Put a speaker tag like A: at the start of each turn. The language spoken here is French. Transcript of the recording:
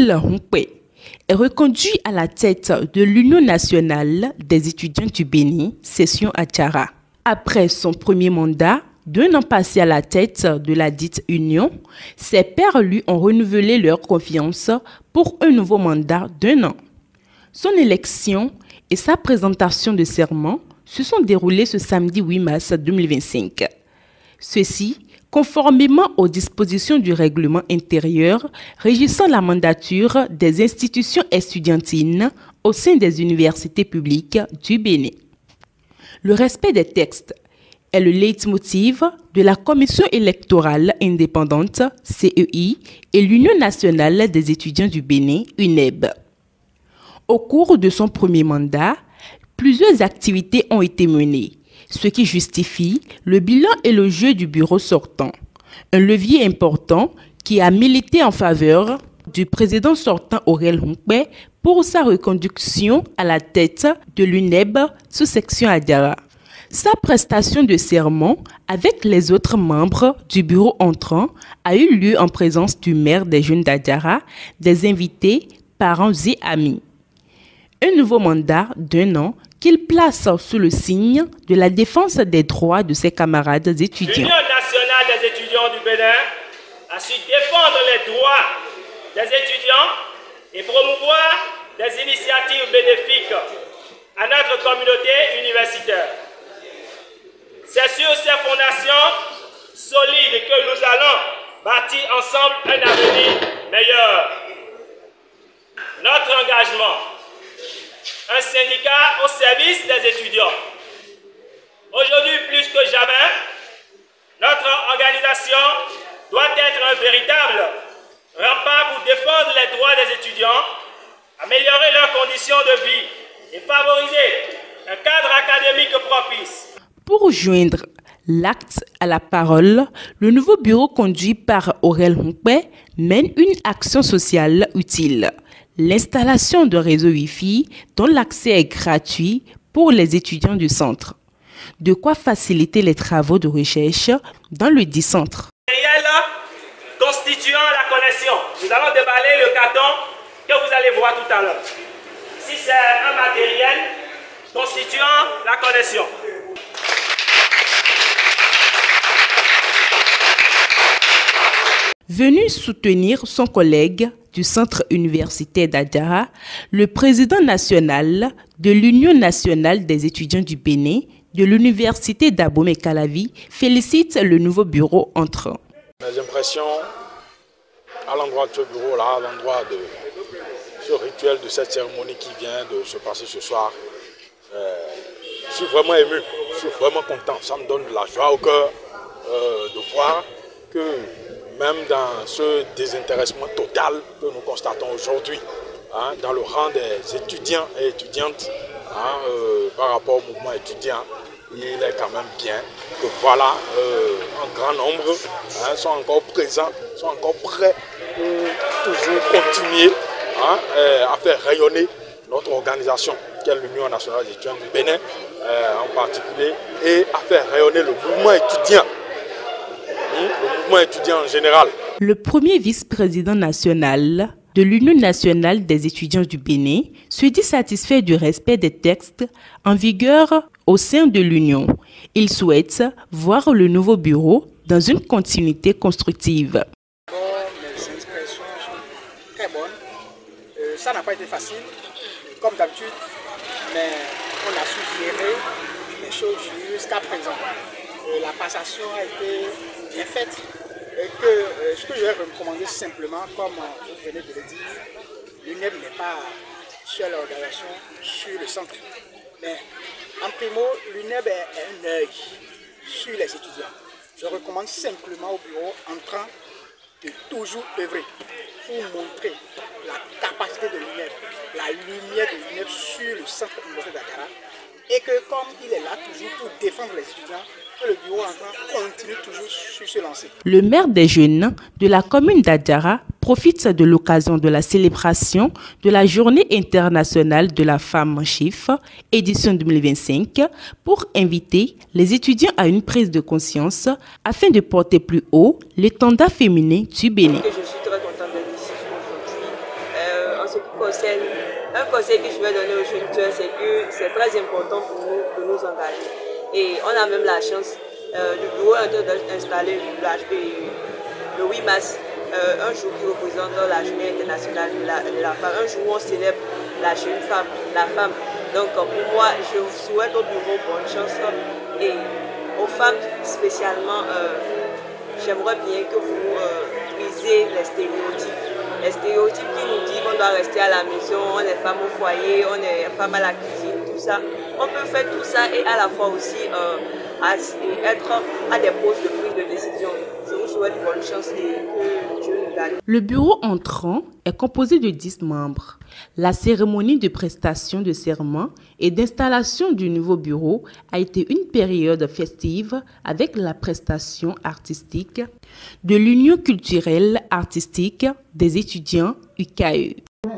A: Aurel Hunkwe est reconduit à la tête de l'Union nationale des étudiants du Bénin, session Adjara. Après son premier mandat, d'1 an passé à la tête de la dite Union, ses pairs lui ont renouvelé leur confiance pour un nouveau mandat d'1 an. Son élection et sa présentation de serment se sont déroulées ce samedi 8 mars 2025. Ceci, conformément aux dispositions du règlement intérieur régissant la mandature des institutions estudiantines au sein des universités publiques du Bénin. Le respect des textes est le leitmotiv de la Commission électorale indépendante, CEI, et l'Union nationale des étudiants du Bénin, UNEB. Au cours de son premier mandat, plusieurs activités ont été menées, ce qui justifie le bilan et le jeu du bureau sortant. Un levier important qui a milité en faveur du président sortant Aurel Hunkwe pour sa reconduction à la tête de l'UNEB sous section Adjara. Sa prestation de serment avec les autres membres du bureau entrant a eu lieu en présence du maire des jeunes d'Adjara, des invités, parents et amis. Un nouveau mandat d'1 an qu'il place sous le signe de la défense des droits de ses camarades étudiants.
B: L'Union nationale des étudiants du Bénin a su défendre les droits des étudiants et promouvoir des initiatives bénéfiques à notre communauté universitaire. C'est sur ces fondations solides que nous allons bâtir ensemble un avenir meilleur. Notre engagement, un syndicat au service des étudiants. Aujourd'hui, plus que jamais, notre organisation doit être un véritable rempart pour défendre les droits des étudiants, améliorer leurs conditions de vie et favoriser un cadre académique propice.
A: Pour joindre l'acte à la parole, le nouveau bureau conduit par Aurel Hunkwe mène une action sociale utile. L'installation de réseau Wi-Fi dont l'accès est gratuit pour les étudiants du centre. De quoi faciliter les travaux de recherche dans le dit centre.
B: Matériel constituant la connexion. Nous allons déballer le carton que vous allez voir tout à l'heure. Si c'est un matériel constituant la connexion.
A: Venu soutenir son collègue du centre universitaire d'Adjara, le président national de l'Union nationale des étudiants du Bénin de l'université d'Abomey-Calavi félicite le nouveau bureau entrant.
C: Mes impressions à l'endroit de ce bureau-là, à l'endroit de ce rituel de cette cérémonie qui vient de se passer ce soir, je suis vraiment ému, je suis vraiment content. Ça me donne de la joie au cœur de voir que même dans ce désintéressement total que nous constatons aujourd'hui, dans le rang des étudiants et étudiantes, par rapport au mouvement étudiant, il est quand même bien que voilà, un grand nombre sont encore présents, sont encore prêts pour toujours continuer à faire rayonner notre organisation, qui est l'Union nationale des étudiants du Bénin en particulier, et à faire rayonner le mouvement étudiant. Le mouvement étudiant en général.
A: Le premier vice-président national de l'Union nationale des étudiants du Bénin se dit satisfait du respect des textes en vigueur au sein de l'Union. Il souhaite voir le nouveau bureau dans une continuité constructive.
D: Les expressions sont très bonnes. Ça n'a pas été facile, comme d'habitude, mais on a su gérer les choses jusqu'à présent. La passation a été bien faite et que ce que je vais recommander simplement, comme vous venez de le dire, l'UNEB n'est pas seule organisation sur le centre. Mais en primo, l'UNEB est un œil sur les étudiants. Je recommande simplement au bureau entrant de toujours œuvrer pour montrer la capacité de l'UNEB, la lumière de l'UNEB sur le centre universitaire d'Adjara, et que comme il est là toujours pour défendre les étudiants, que le bureau continue toujours sur ce lancer.
A: Le maire des jeunes de la commune d'Adjara profite de l'occasion de la célébration de la Journée internationale de la femme en chiffres, édition 2025, pour inviter les étudiants à une prise de conscience afin de porter plus haut l'étendard féminin du Bénin.
E: Je suis très content d'être ici aujourd'hui conseil que je vais donner aux jeunes tueurs, c'est que c'est très important pour nous de nous engager. Et on a même la chance, le bureau est en train d'installer le 8 mars, un jour qui représente la journée internationale de la femme, un jour où on célèbre la jeune femme, la femme. Donc pour moi, je vous souhaite au bureau bonne chance et aux femmes spécialement, j'aimerais bien que vous brisez les stéréotypes. Les stéréotypes qui nous disent qu'on doit rester à la maison, on est femme au foyer, on est femme à la cuisine, tout ça. On peut faire tout ça et à la fois aussi être à des postes de prise de décision. Je vous souhaite bonne chance et que Dieu nous garde.
A: Le bureau entrant est composé de 10 membres. La cérémonie de prestation de serment et d'installation du nouveau bureau a été une période festive avec la prestation artistique de l'Union culturelle artistique des étudiants UKE.
F: Bon,